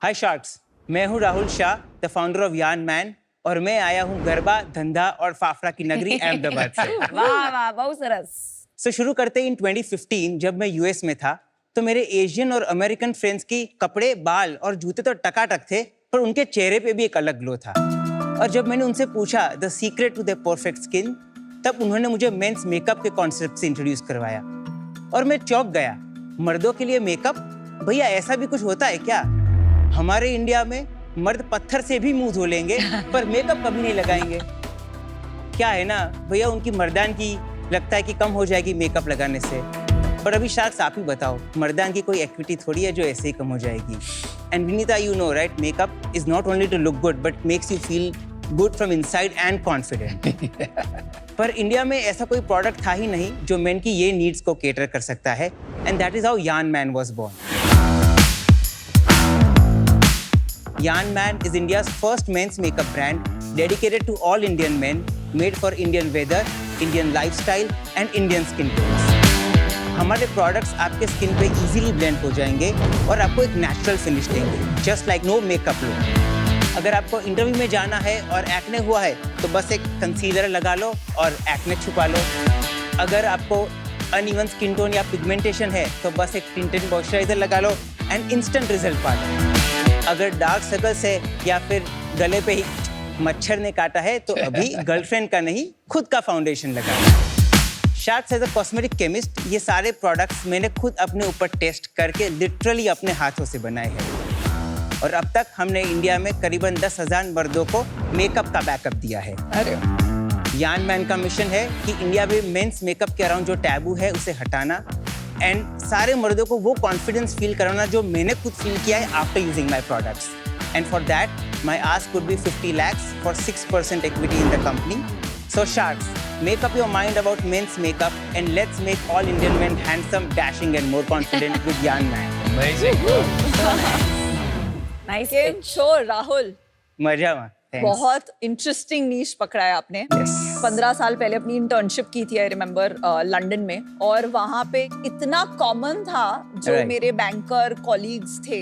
हाय sharks, मैं हूँ Rahul Shah, the founder of यान मैन, और मैं आया हूँ गरबा, धंधा और फाफड़ा की नगरी अहमदाबाद से। वाह वाह, बहुत सरस। सो शुरू करते ही इन 2015 जब मैं यूएस में था तो मेरे एशियन और अमेरिकन फ्रेंड्स की कपड़े, बाल और जूते तो टकाटक थे, पर उनके चेहरे पे भी एक अलग ग्लो था। और जब मैंने उनसे पूछा the secret to the perfect skin, तब उन्होंने मुझे मेंस मेकअप के कॉन्सेप्ट से इंट्रोड्यूस करवाया और मैं चौंक गया। मर्दों के लिए मेकअप? भैया ऐसा भी कुछ होता है क्या? हमारे इंडिया में मर्द पत्थर से भी मुंह धो लेंगे पर मेकअप कभी नहीं लगाएंगे। क्या है ना भैया, उनकी मर्दान की लगता है कि कम हो जाएगी मेकअप लगाने से, पर अभी शार्क्स आप ही बताओ, मर्दान की कोई एक्टिविटी थोड़ी है जो ऐसे ही कम हो जाएगी। And Vinita, you know right, makeup is not only to look good but makes you feel good from inside and confident. पर इंडिया में ऐसा कोई प्रोडक्ट था ही नहीं जो मेन की ये नीड्स को केटर कर सकता है, and that is how Yan Man was born. Yan Man is India's first men's makeup brand dedicated to all Indian men, made for Indian weather, Indian lifestyle and Indian skin tones. हमारे products आपके skin पे easily blend हो जाएंगे और आपको एक natural finish देंगे, just like no makeup look. अगर आपको इंटरव्यू में जाना है और एक्ने हुआ है तो बस एक कंसीलर लगा लो और एक्ने छुपा लो। अगर आपको अनइवन स्किन टोन या पिगमेंटेशन है तो बस एक टिंटेड मॉइस्चराइजर लगा लो एंड इंस्टेंट रिजल्ट पा लो। अगर डार्क सर्कल्स है या फिर गले पे ही मच्छर ने काटा है तो अभी गर्लफ्रेंड का नहीं, खुद का फाउंडेशन लगाओ। Sharks as a cosmetic chemist ये सारे प्रोडक्ट्स मैंने खुद अपने ऊपर टेस्ट करके लिटरली अपने हाथों से बनाए हैं, और अब तक हमने इंडिया में करीबन 10,000 मर्दों को मेकअप का बैकअप दिया है। अरे यान मैन का मिशन है कि इंडिया में मेंस मेकअप के अराउंड जो टैबू है उसे हटाना एंड सारे मर्दों को वो कॉन्फिडेंस फील कराना जो मैंने खुद फील किया है after using my products. And for that my ask would be 50 lakhs for 6% equity in the company. So Sharks, make up your mind about men's makeup and let's make all Indian men handsome, dashing and more confident with Yan Man. Amazing. Nice. Game show Rahul, मजा में। बहुत interesting नीश पकड़ा है आपने। Yes. 15 साल पहले अपनी internship की थी, आई रिमेम्बर, लंदन में, और वहाँ पे इतना कॉमन था जो Right. मेरे बैंकर कॉलीग्स थे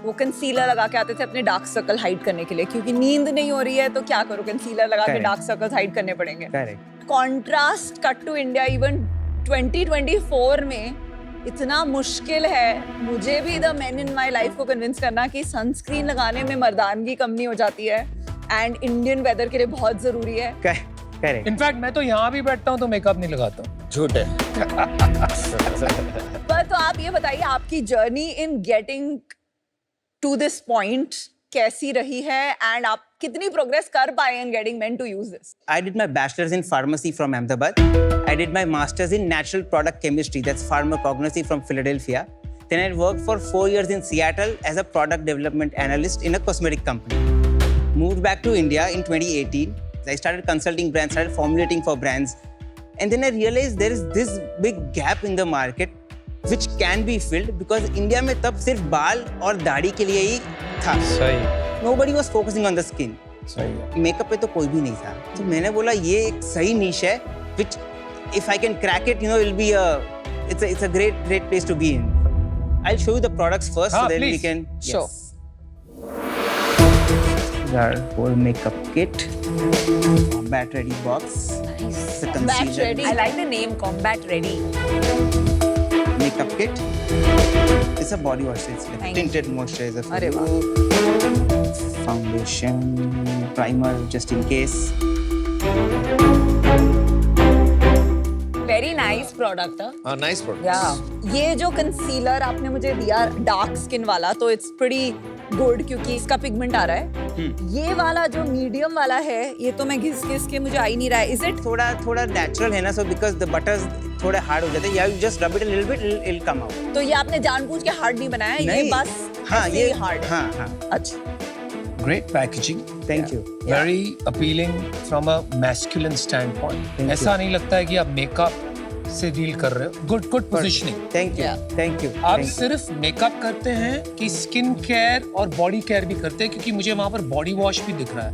वो कंसीलर लगा के आते थे अपने डार्क सर्कल हाइड करने के लिए, क्योंकि नींद नहीं हो रही है तो क्या करो, कंसीलर लगा के Correct. डार्क सर्कल्स हाइड करने पड़ेंगे। Correct. Contrast cut to India, even 2024 में इतना मुश्किल है मुझे भी the men in my life को कन्विंस करना कि सनस्क्रीन लगाने में मर्दानगी कम नहीं हो जाती है एंड इंडियन वेदर के लिए बहुत जरूरी है। करेक्ट। इनफैक्ट मैं तो यहाँ भी बैठता हूँ तो मेकअप नहीं लगाता हूँ। झूठ है। पर तो आप ये बताइए, आपकी journey in getting to this point कैसी रही है एंड आप कितनी प्रोग्रेस कर पाए in getting men to use this? I did my bachelor's in pharmacy from Ahmedabad. I did my master's in natural product chemistry, that's pharmacognosy, from Philadelphia. Then I worked for 4 years in Seattle as a product development analyst in a cosmetic company. Moved back to India in 2018. I started consulting brands, started formulating for brands. And then I realized there is this big gap in the market which can be filled because India में तब सिर्फ बाल और दाढ़ी के लिए ही था. सही Nobody was focusing on the skin. सही है। मेकअप पे तो कोई भी नहीं था, तो मैंने बोला ये एक सही नीश है which if I can crack it, you know, it'll be it's a great place to be in. I'll show you the products first so then we please. can Sure. Our whole makeup kit, combat ready box, the Combat concealer, ready. I like the name Combat Ready. makeup kit. It's a body wash, it's like Nice. tinted moisturizer for अरे you. Foundation, primer just in case. Very nice product. हाँ, nice product. Yeah. ये जो concealer आपने मुझे दिया dark skin वाला, तो it's pretty good क्योंकि इसका पिगमेंट आ रहा है। ये वाला जो मीडियम वाला है, ये तो मैं घिस के मुझे आ ही नहीं रहा है। इज इट थोड़ा नेचुरल है ना, so because the butters थोड़े हार्ड हो जाते हैं, you just rub it a little bit, it'll come out. तो ये आपने जानबूझ के हार्ड नहीं बनाया है, ये नहीं। बस हाँ, ऐसे ये ही हार्ड है। हाँ। अच्छा, Great packaging. Thank you. Very appealing from a masculine standpoint. Thank ऐसा you. नहीं लगता है कि आप मेकअप से डील कर रहे हो। Good positioning. Thank you. Yeah. Thank you. आप Thank you. सिर्फ मेकअप करते हैं कि स्किन केयर और बॉडी केयर भी करते हैं, क्योंकि मुझे वहाँ पर बॉडी वॉश भी दिख रहा है।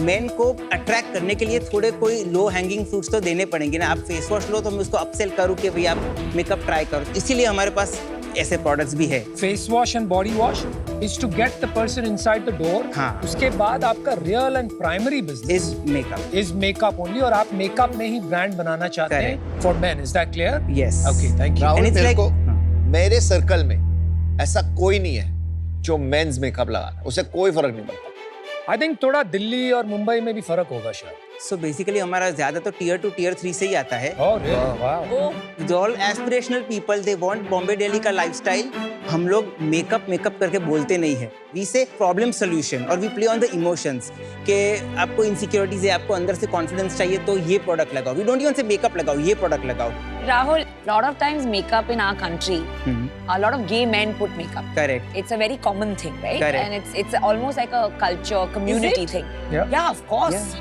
मेन को अट्रैक्ट करने के लिए थोड़े कोई लो हैंगिंग फ्रूट्स तो देने पड़ेंगे ना। आप फेस वॉश लो तो मैं उसको अपसेल करूँ कि भाई आप मेकअप ट्राई करो, इसीलिए हमारे पास ऐसे प्रोडक्ट्स भी है। Face wash and body wash is to get the person inside the door. हाँ. उसके बाद आपका real and primary business Is makeup. is makeup only और आप makeup में ही brand बनाना चाहते हैं for men. Is that clear? Yes. Okay, thank you. Rahul And it's मेरे like- को हाँ. मेरे सर्कल में ऐसा कोई नहीं है जो मेंस मेकअप लगा रहा है, उसे कोई फर्क नहीं पड़ता। I think थोड़ा दिल्ली और मुंबई में भी फर्क होगा शायद. So basically हमारा ज्यादा तो tier 2 tier 3 से ही आता है. Oh, really? Wow. It's all aspirational people. They want Bombay Delhi का lifestyle. हम लोग मेकअप करके बोलते नहीं है. We say problem solution और we play on the emotions. कि आपको insecurities है, आपको अंदर से confidence चाहिए तो ये product लगाओ. We don't even say makeup लगाओ, ये product लगाओ. Rahul, lot of times makeup in our country, a lot of gay men put makeup. Correct. It's a very common thing, right? Correct. And it's almost like a culture, community it? thing. Yeah. Yeah, of course.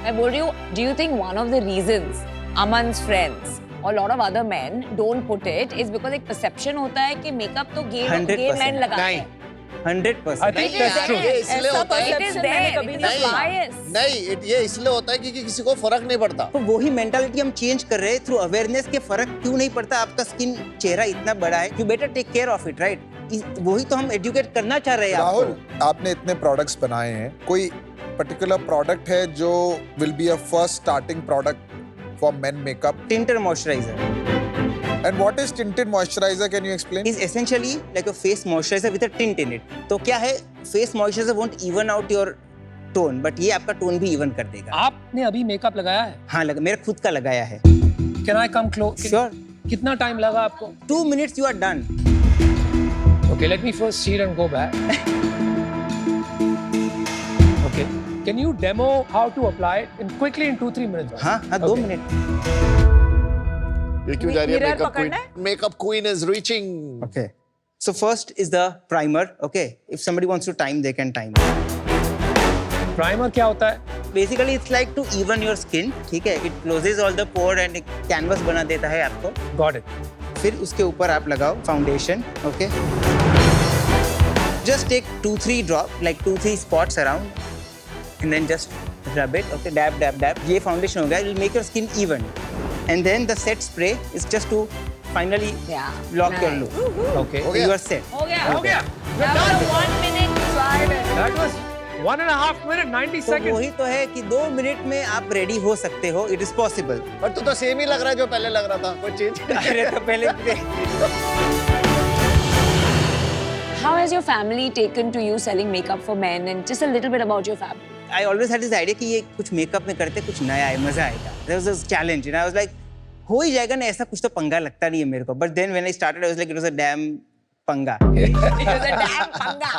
मैं बोल रही हूँ, do you think one of the reasons Aman's friends or a lot of other men don't put it is because एक perception होता है कि makeup तो gay 100% men लगाते नहीं. हैं. 100%. I think It that's is true. there. ये इसलिए ऐसा होता है It is perception मैंने there. कभी It नहीं is सुना. bias. नहीं, ये इसलिए होता है क्योंकि किसी को फर्क नहीं पड़ता। तो वही मेंटालिटी हम चेंज कर रहे हैं थ्रू अवेयरनेस के फर्क क्यों नहीं पड़ता आपका स्किन चेहरा इतना बड़ा है you better take care of it right वही तो हम एजुकेट करना चाह रहे हैं राहुल आपको आपने इतने प्रोडक्ट्स बनाए हैं कोई पर्टिकुलर प्रोडक्ट है जो will be a first starting product for men makeup tinter moisturiser and what is tinted moisturiser can you explain is essentially like a face moisturizer with a tint in it. तो क्या है face moisturizer won't even out your tone, but ये आपका tone भी even कर देगा. आपने अभी मेकअप लगाया है? हाँ लगा मेरा खुद का लगाया है. Can I come close? Sure. कितना टाइम लगा आपको? 2 minutes you are done. Okay, let me first see it and go back. Okay. Can you demo how to apply it quickly in 2-3 minutes? हाँ हाँ 2 Okay. मिनट. ये क्यों जा रही है Mirror मेकअप पकड़ना queen? Makeup queen is reaching. Okay. So first is the primer. Okay. If somebody wants to time, they can time. Primer क्या होता है? Basically it's like to even your skin. ठीक है. It closes all the pore and एक canvas बना देता है आपको. Got it. फिर उसके ऊपर आप लगाओ foundation. Okay. Just take 2-3 drop, like 2-3 spots around, and then just rub it. Okay, dab, dab, dab. ये foundation हो गया. It will make your skin even. And then the set spray is just to finally Yeah. lock your Nice. look. Okay. हो गया? You are set. हो गया. हो गया. That was a 1 minute slide. That was 1.5 minute, 90 तो seconds. वही तो है कि 2 मिनट में आप रेडी हो सकते हो. It is possible. पर तू तो सेम ही लग रहा है जो पहले लग रहा था, कोई चेंज अरे तो पहले How has your family taken to you selling makeup for men and just a little bit about your family? I always had this idea कि ये कुछ मेकअप में करते कुछ नया है मजा आएगा. There was this challenge and I was like हो ही जाएगा ना ऐसा कुछ तो पंगा लगता नहीं है मेरे को. But then when I started I was like it was a damn पंगा. It was a damn panga.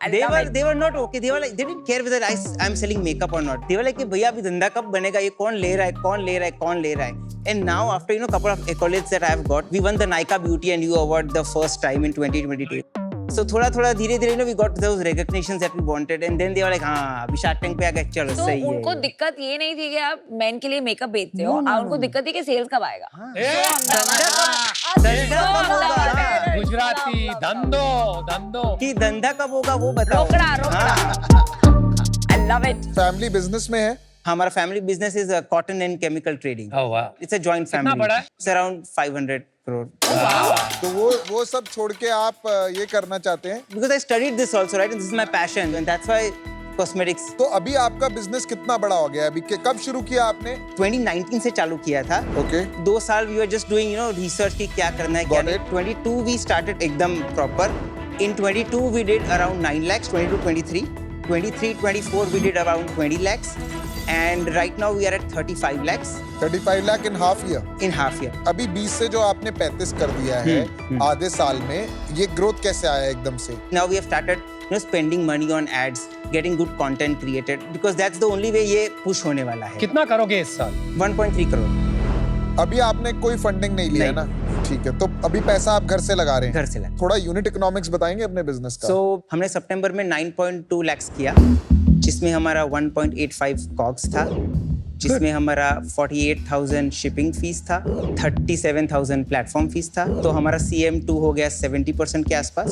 I love it. they were not okay. They were like they didn't care whether I'm selling makeup or not. They were like कि भैया अभी धंधा कब बनेगा ये कौन ले रहा है. And now after couple of accolades that I have got, we won the Nykaa Beauty and You Award the first time in 2022. So थोड़ा धीरे we got those recognitions that we wanted and then they were like हाँ अभी Shark Tank पे आ गए चलो तो सही है. उनको दिक्कत ये नहीं थी कि आप मेन के लिए मेकअप बेचते हो और उनको दिक्कत थी कि सेल्स कब आएगा. गुजराती धंधो कि धंधा कब होगा वो बताओ. रोकड़ा. I love it. Family business में है हमारा family business is cotton and chemical trading. Oh wow. It's a joint कितना फैमिली. बड़ा है? It's around 500 crore. तो वो सब छोड़ के आप ये करना चाहते हैं Because I studied this also, right? And this is my passion, and that's why cosmetics. तो अभी आपका बिजनेस कितना बड़ा हो गया है? अभी कब शुरू किया आपने 2019 से चालू किया था. ओके 2 साल we were just doing research कि क्या करना है क्या Got नहीं. it. 22 we started एकदम proper. In 22 we did around 9 lakhs. 22, 23. 23, 24 we did around 20 lakhs. And right now we are at 35 lakhs 35 lakh in half year in half year. अभी 20 से जो आपने 35 कर दिया है आधे साल में ये ग्रोथ कैसे आया एकदम से Now we have started spending money on ads, getting good content created because that's the only way ये push होने वाला है. कितना करोगे इस साल? 1.3 करोड़ अभी आपने कोई फंडिंग नहीं लिया है ना ठीक है तो अभी पैसा आप घर से लगा रहे हैं घर से लगा. थोड़ा यूनिट इकोनॉमिक्स बताएंगे अपने बिजनेस का So हमने सितंबर में 9.2 lakhs किया जिसमें हमारा 1.85 कॉग्स था जिसमें हमारा 48,000 शिपिंग फीस था 37,000 प्लेटफॉर्म फीस था तो हमारा CM2 हो गया 70% के आसपास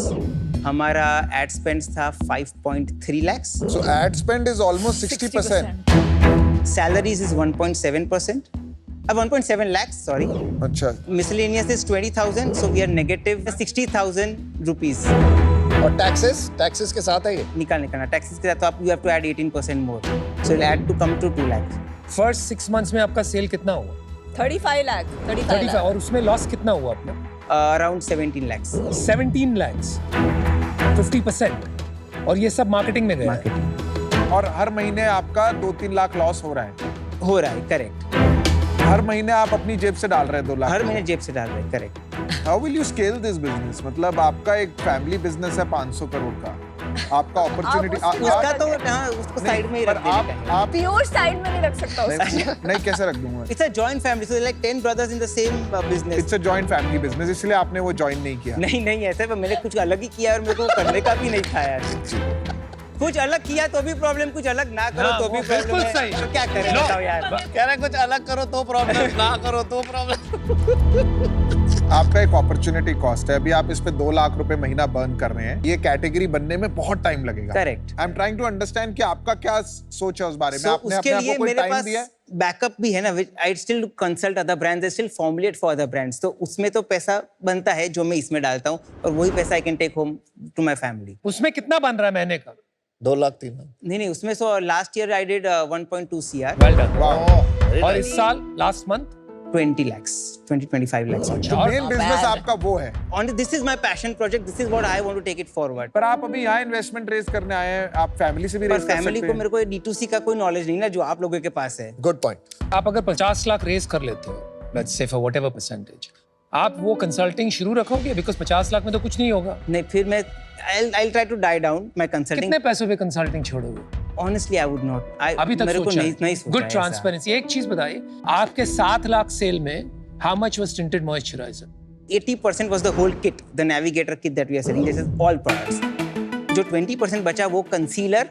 हमारा एड स्पेंड था 5.3 lakhs so ad spend is almost 60% salaries is 1.7% 1.7 lakhs sorry अच्छा miscellaneous is 20,000 so we are negative 60,000 rupees और टैक्सेस के साथ है ये? निकालना टैक्सेस के साथ तो आप you have to add 18% more, so will add to come to 2 lakh. First 6 months में आपका सेल कितना हुआ? 35 लाख 35, और उसमें लॉस कितना हुआ अपना? अराउंड 17 lakhs 17 lakhs, 50%, और ये सब मार्केटिंग में गया है। मार्केटिंग और हर महीने आपका 2-3 लाख लॉस हो रहा है। हो रहा है, करेक्ट। हर महीने आप अपनी जेब से डाल रहे हैं 2 लाख। हर महीने जेब से डाल रहे हैं, correct. How will you scale this business? मतलब आपका एक फैमिली बिजनेस है 500 करोड़ का, आपका अपॉर्चुनिटी उसका तो हाँ, उसको साइड में ही रख देने का है। आप प्योर साइड में नहीं रख सकता उसको। नहीं कैसे रख दूंगा? It's a joint family, so like 10 brothers in the same business. It's a joint family business, इसलिए आपने वो ज्वाइन नहीं किया। नहीं ऐसा है, मैंने कुछ अलग ही किया और मेरे को करने का भी नहीं था यार। कुछ अलग किया तो भी प्रॉब्लम, कुछ अलग ना करो हाँ, तो भी वो प्रॉब्लम बिल्कुल है। सही। तो क्या करें बताओ यार। कह रहे कुछ अलग करो तो प्रॉब्लम, ना करो तो प्रॉब्लम। आपका एक अपॉर्चुनिटी कॉस्ट है, अभी आप इस पे 2 लाख रुपए महीना बर्न कर रहे हैं, ये कैटेगरी बनने में बहुत टाइम लगेगा। Correct. I am trying to understand कि आपका क्या सोच है उस बारे में। So, आपने उसके अपने आप लिए को कोई मेरे टाइम पास दिया है? बैकअप भी है ना, I still consult other brands, I still formulate for other brands, तो उसमें तो पैसा बनता है जो मैं इसमें डालता हूँ, और वही पैसा I can take home to my family. उसमें कितना बन रहा है महीने का? 2 लाख 3 लाख। नहीं उसमें so last year I did 1.2 CR, Well done. वाह। और इस साल लास्ट मंथ 20 lakhs, 20-25 lakhs. तो मेन बिजनेस आपका वो है। On this is my passion project. This is what I want to take it forward. पर आप अभी यहाँ इन्वेस्टमेंट रेज करने आए हैं, आप फैमिली से भी पर रेज कर फैमिली सकते को हैं। मेरे को D2C का कोई नॉलेज नहीं ना जो आप लोगों के पास है। Good point. आप अगर 50 लाख रेज कर लेते हो, let's say for whatever percentage, आप वो कंसल्टिंग शुरू रखोगे? बिकॉज 50 लाख में तो कुछ नहीं होगा। नहीं फिर मैं I'll try to die down my consulting. कितने पैसों पे कंसल्टिंग छोड़ोगे? Honestly, I would not. अभी तक मेरे को सोचा नहीं सोचा गुड है ट्रांसपेरेंसी। एक चीज बताइए, आपके 7 लाख सेल में how much was tinted moisturiser? ऐसा। 80% was the whole kit, the navigator kit that we are selling. This is all products. जो 20% बचा वो कंसीलर,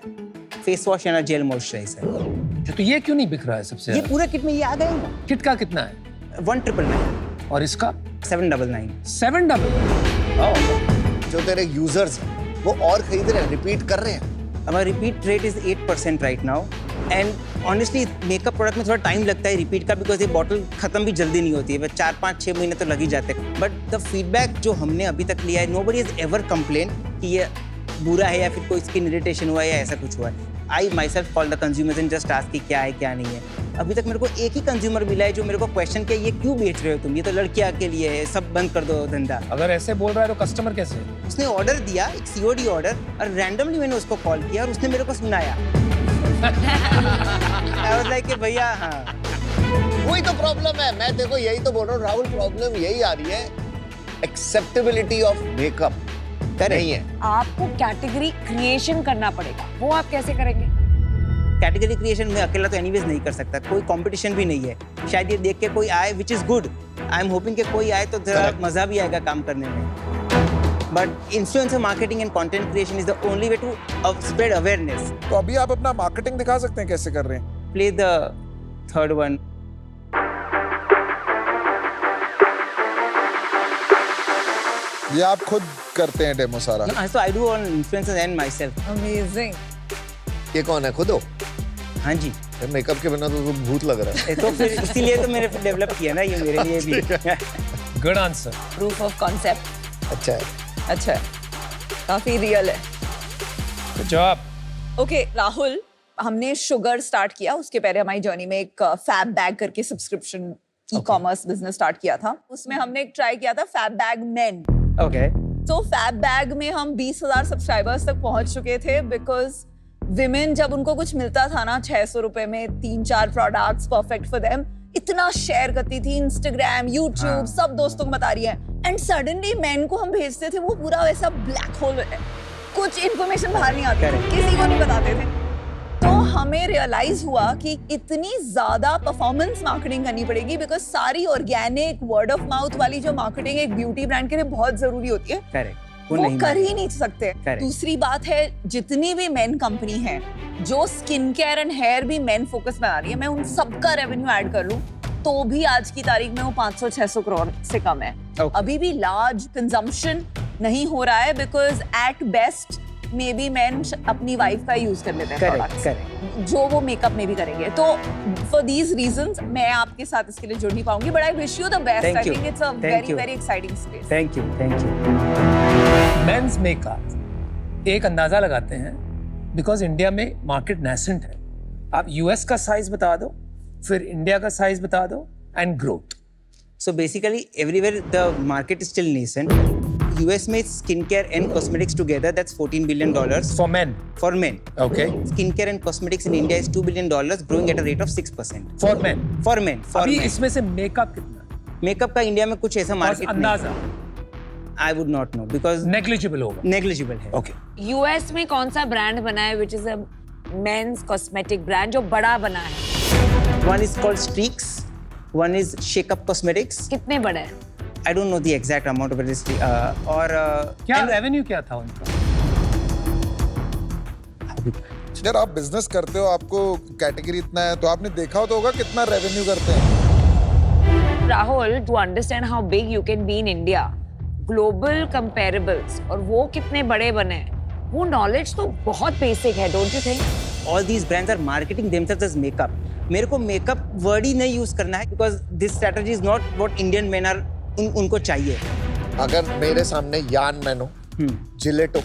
फेस वॉश या जेल मॉइस्चराइजर। तो ये क्यों नहीं बिक रहा है सबसे ये ज्यादा? पूरा किट में ये आ गए ना। किट का कितना है? 1999, और इसका 799। 700। जो तेरे यूजर्स हैं वो और खरीद रहे हैं, रिपीट कर रहे हैं। हमारा repeat rate is 8% right now, and honestly makeup product में थोड़ा टाइम लगता है रिपीट का, बिकॉज ये बॉटल खत्म भी जल्दी नहीं होती है, 4-5-6 महीने तो लग ही जाते हैं। बट द फीडबैक जो हमने अभी तक लिया है, नोबडी इज एवर कंप्लेन कि ये बुरा है या फिर कोई स्किन इरिटेशन हुआ है या ऐसा कुछ हुआ है। I myself call the consumers and just ask कि क्या है क्या नहीं है। अभी तक मेरे को एक ही कंज्यूमर मिला है जो मेरे को क्वेश्चन किया, ये क्यों बेच रहे हो तुम, ये तो लड़कियां के लिए है, सब बंद कर दो धंधा। अगर ऐसे बोल रहा है तो कस्टमर कैसे? उसने ऑर्डर दिया, एक COD ऑर्डर, और रैंडमली मैंने उसको कॉल किया और उसने मेरे को सुनाया। I was like कि भैया हाँ, वही तो प्रॉब्लम है। मैं देखो यही तो बोल रहा हूँ राहुल, प्रॉब्लम यही आ रही है, एक्सेप्टेबिलिटी ऑफ मेकअप नहीं है। आपको कैटेगरी क्रिएशन करना पड़ेगा, वो आप कैसे करेंगे? कैटेगरी क्रिएशन में अकेला तो एनीवेज नहीं कर सकता, कोई कंपटीशन भी नहीं है। शायद ये देख के कोई आए, which is good. I am hoping कि कोई आए तो थोड़ा Correct. मजा भी आएगा काम करने में। But influencer marketing and content creation is the only way to spread awareness. तो अभी आप अपना मार्केटिंग दिखा सकते हैं कैसे कर रहे हैं? Play the third one. ये आप खुद करते हैं डेमो सारा? So I do on influencers and myself. Amazing. ये कौन है? खुद हो? हाँ जी। मेकअप के बिना तो भूत लग रहा है। तो फिर इसीलिए तो मैंने डेवलप किया ना ये मेरे लिए भी। Good answer. Proof of concept. अच्छा है। अच्छा है, काफी रियल है। Good job. ओके राहुल, हमने शुगर स्टार्ट किया, उसके पहले हमारी जर्नी में एक फैब बैग करके सब्सक्रिप्शन ई-कॉमर्स बिजनेस स्टार्ट किया था। उसमें हमने एक ट्राई किया था फैब बैग मेन। ओके। तो फैब बैग में हम 20,000 सब्सक्राइबर्स तक पहुंच चुके थे, बिकॉज विमेन जब उनको कुछ मिलता था ना 600 रुपए में 3-4 प्रोडक्ट्स परफेक्ट फॉर देम, इतना शेयर करती थी, इंस्टाग्राम, यूट्यूब, सब दोस्तों को बता रही है। एंड सडनली मैन को हम भेजते थे, वो पूरा वैसा ब्लैक होल है, कुछ इन्फॉर्मेशन बाहर नहीं आती थी, किसी को नहीं बताते थे। तो हमें रियलाइज हुआ कि इतनी ज्यादा परफॉर्मेंस मार्केटिंग करनी पड़ेगी, बिकॉज सारी ऑर्गेनिक वर्ड ऑफ माउथ वाली जो मार्केटिंग एक ब्यूटी ब्रांड के लिए बहुत जरूरी होती है, करेक्ट, वो कर ही नहीं सकते। Correct. दूसरी बात है, जितनी भी मेन कंपनी है जो स्किन केयर एंड हेयर भी मेन फोकस बना रही है, मैं उन सबका रेवेन्यू ऐड कर लूं तो भी आज की तारीख में वो 500-600 करोड़ से कम है। Okay. अभी भी लार्ज कंजम्पशन नहीं हो रहा है, because at best may be man अपनी वाइफ का यूज कर लेते हैं करेक्ट products, करेक्ट। जो वो मेकअप में भी करेंगे। तो फॉर दीज रीजंस मैं आपके साथ इसके लिए जुड़ नहीं पाऊंगी, but I wish you the best. Thank I you. Think it's a Thank very you. Very exciting space. Thank you thank you. Men's makeup एक अंदाजा लगाते हैं, बिकॉज इंडिया में मार्केट नेसेंट है। आप यूएस का साइज बता दो, फिर इंडिया का साइज बता दो, and growth. So basically, everywhere the market is still nascent. US में skincare and cosmetics together, that's $14 billion for man, for men. Okay, Skincare and cosmetics in India is $2 billion, growing at a rate of 6%. For man. For men, for अभी men. इसमें से makeup कितना है? Makeup का India में कुछ ऐसा बस मार्केट अंदाजा I would not know because negligible होगा। negligible है. ओके, यूएस में कौन सा ब्रांड बना है which is a men's cosmetic brand जो बड़ा बना है? One is called Streaks, one is Shake Up Cosmetics. कितने बड़े हैं? I don't know the exact amount of it. और क्या and- रेवेन्यू क्या था उनका? यार आप बिजनेस करते हो, आपको कैटेगरी इतना है, तो आपने देखा तो होगा कितना रेवेन्यू करते हैं। Rahul, to understand how big you can be in India, global comparables और वो कितने बड़े बने हैं, वो knowledge तो बहुत basic है, don't you think? all these brands are marketing themselves as makeup. मेरे को makeup word ही नहीं use करना है because this strategy is not what Indian men are उनको चाहिए. अगर मेरे सामने यान मैन हो, जिलेट हो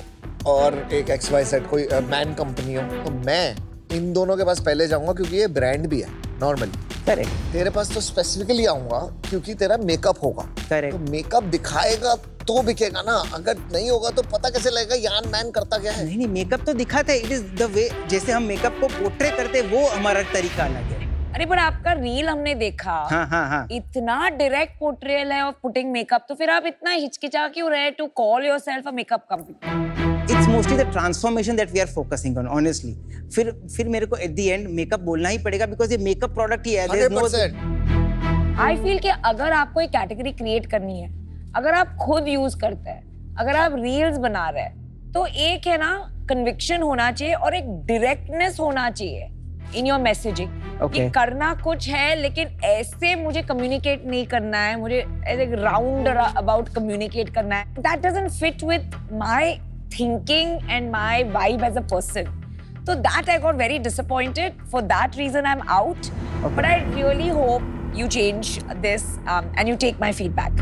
और एक XYZ कोई मैन कंपनी हो, तो मैं इन दोनों के पास पहले जाऊंगा क्योंकि ये ब्रांड भी है नॉर्मली। Correct. तेरे पास तो स्पेसिफिकली आऊंगा क्योंकि तेरा मेकअप होगा। Correct. तो मेकअप दिखाएगा तो बिकेगा ना, अगर नहीं होगा तो पता कैसे लगेगा यान मैन करता क्या है। नहीं मेकअप तो दिखाते हैं. इट इज द वे जैसे हम मेकअप को पोर्ट्रे करते हैं वो हमारा तरीका अलग है. अरे पर आपका रील हमने देखा, हाँ. इतना डायरेक्ट पोर्ट्रेयल है ऑफ पुटिंग मेकअप, तो फिर आप इतना हिचकिचा क्यों रहे to call yourself a makeup company? It's mostly the transformation that we are focusing on, honestly. फिर मेरे को at the end मेकअप बोलना ही पड़ेगा because ये मेकअप प्रोडक्ट ही है. There's no 100%। आई फील कि अगर आपको एक कैटेगरी क्रिएट करनी है, अगर आप खुद यूज करते हैं, अगर आप रील्स बना रहे हैं, तो एक है ना कन्विक्शन होना चाहिए और एक डायरेक्टनेस होना चाहिए इन योर मैसेजिंग कि करना कुछ है लेकिन ऐसे मुझे कम्युनिकेट नहीं करना है, मुझे ऐसे राउंड अबाउट कम्युनिकेट करना है. That doesn't fit with my thinking and my vibe as a person. So that I got very disappointed. For that reason, I'm out. But I really hope you change this and you take my feedback.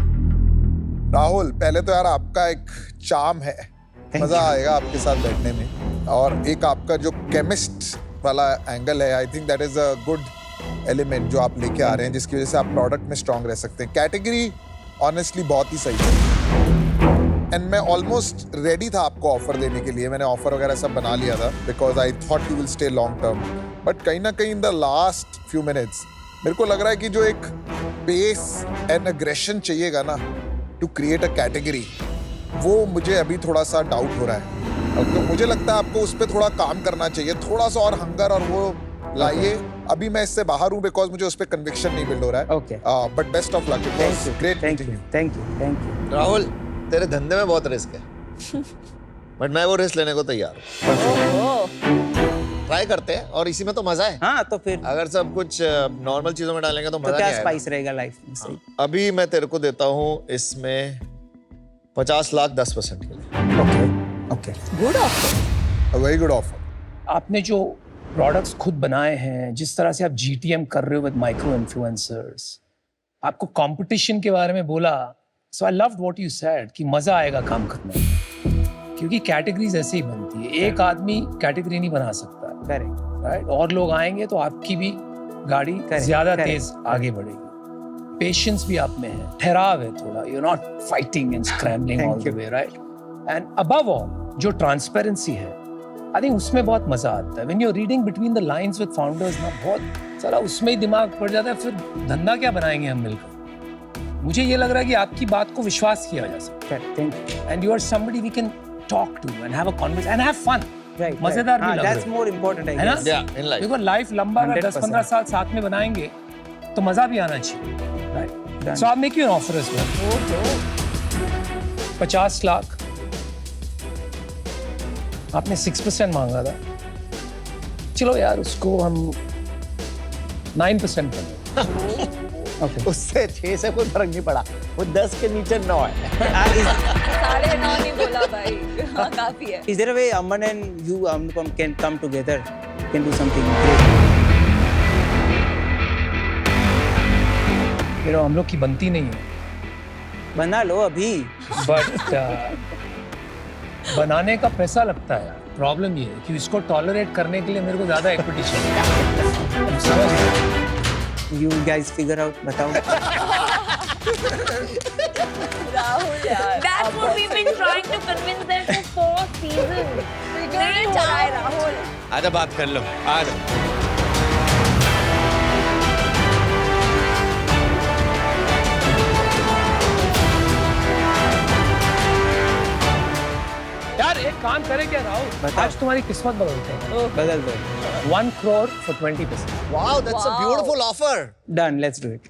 Rahul, पहले तो यार आपका एक charm है, मजा आएगा आपके साथ बैठने में, और एक आपका जो केमिस्ट वाला एंगल है, I think that is a good element जो आप लेके आ रहे हैं, जिसकी वजह से आप प्रोडक्ट में स्ट्रांग रह सकते हैं. कैटेगरी ऑनेस्टली बहुत ही सही है, एंड मैं ऑलमोस्ट रेडी था आपको ऑफर देने के लिए. मैंने ऑफर वगैरह सब बना लिया था because I thought you will stay long term. But कहीं ना कहीं in the last few minutes मेरे को लग रहा है कि जो एक पेस एंड अग्रेशन चाहिएगा ना टू क्रिएट अ कैटेगरी, वो मुझे अभी थोड़ा सा डाउट हो रहा है. तो मुझे लगता है आपको उस पर थोड़ा काम करना चाहिए, थोड़ा सा और हंगर और वो लाइए. अभी मैं इससे बाहर हूँ बिकॉज मुझे उस पर कन्विक्शन नहीं बिल्ड हो रहा है. Okay. But best of luck. Great. Thank you. Rahul, तेरे धंधे में बहुत रिस्क है, बट मैं वो रिस्क लेने को तैयार हूँ. ट्राई करते हैं और इसी में तो मजा है. हाँ तो फिर अगर सब कुछ नॉर्मल चीजों में डालेंगे तो तो मजा क्या नहीं आएगा. स्पाइस रहेगा लाइफ में. सही. अभी मैं तेरे को देता हूँ इसमें 50 लाख 10% के लिए. Okay. Good offer. Very good offer. आपने जो प्रोडक्ट्स खुद बनाए हैं, जिस तरह से आप GTM कर रहे हो विद माइक्रो इन्फ्लुएंसर्स, आपको कंपटीशन के बारे में बोला, so I loved what you said कि मजा आएगा काम करने में, क्योंकि कैटेगरीज ऐसे ही बनती है. एक आदमी कैटेगरी नहीं बना सकता, Correct. राइट? और लोग आएंगे तो आपकी भी गाड़ी Correct, ज्यादा correct. तेज आगे बढ़ेगी. पेशेंस भी आप में है, ठहराव है थोड़ा. You are not fighting and scrambling Thank all the you. Way, right? And above all जो ट्रांसपेरेंसी है, आई थिंक उसमें बहुत मजा आता है. When you are reading between the lines with founders ना, बहुत सारा उसमें ही दिमाग पड़ जाता है. फिर धंधा क्या बनाएंगे हम मिलकर? मुझे ये लग रहा है कि आपकी बात को विश्वास किया जा सकता Correct. Thank you. है, and you are somebody we can talk to and have a conversation and have fun. Right. मजेदार भी हाँ, लग that's रहा more important, I है ना? guess. Yeah, in life. देखो लाइफ लंबा, अगर 100%. 10-15 साल साथ में बनाएंगे तो मजा भी आना चाहिए, राइट? Done. सो आप make you an offer as well. 50 lakh आपने 6% मांगा था. चलो यार, उसको हम 9% कर दें. उससे 6 से कोई फर्क नहीं पड़ा, वो 10 के नीचे 9 है. 9.5 नहीं बोला भाई. हाँ, काफी है. Is there a way Aman and you can come together, can do something great? फिर हम लोग की बनती नहीं है, बना लो अभी. बट बनाने का पैसा लगता है यार। प्रॉब्लम ये है कि इसको टॉलरेट करने के लिए मेरे को ज्यादा इक्विटी चाहिए। तुम समझ रहे हो? You guys figure out, बताओ। राहुल यार That's what we've been trying to convince them for 4 seasons. नहीं हो रहा है राहुल आजा बात कर लो आजा। यार एक काम करें क्या राहुल, बताओ। आज तुम्हारी किस्मत बदलते हैं। बदल दो। 1 crore for 20%। Wow that's a beautiful offer Done, let's do it।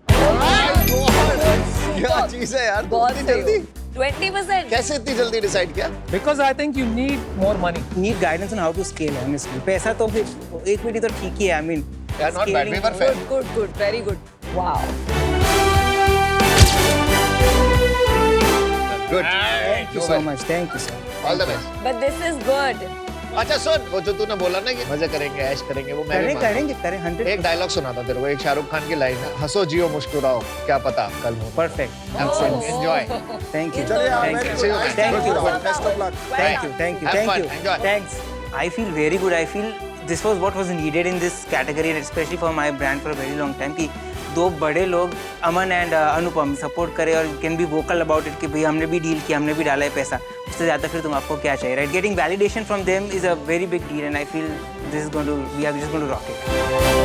क्या चीज है यार, बहुत इतनी सही जल्दी 20%. कैसे इतनी जल्दी डिसाइड किया? Because I think you need more money। Need guidance on how to scale, honestly। पैसा तो फिर इक्विटी तो ठीक ही है, I mean। Yeah, not bad, we were fair। good very good wow good Thank you so much, thank you so much। All the best. but this is good अच्छा सुन, वो जो तूने बोला ना कि मजे करेंगे ऐश करेंगे, वो मैं भी मानता हूँ। करें 100। एक डायलॉग सुनाता तेरे को, एक शाहरुख खान की लाइन है, हंसो जियो मुस्कुराओ क्या पता कल हो। Perfect। एंजॉय। Thank you। चलिए यार, Thank very you। good, man. Thank Good, you। good, good. Best of luck। Thank you, thank you, Have thank fun, you. enjoy। Thanks। I feel very good। I feel this was what was needed in this category, and especially for my brand for a very long time। कि दो बड़े लोग अमन and Anupam support करें और can be vocal about it कि भाई हमने भी डील किया, हमने भी डाला है पैसा, उससे ज़्यादा फिर तुम आपको क्या चाहिए, right? Getting validation from them is a very big deal, and I feel this is going to we are just going to rock it.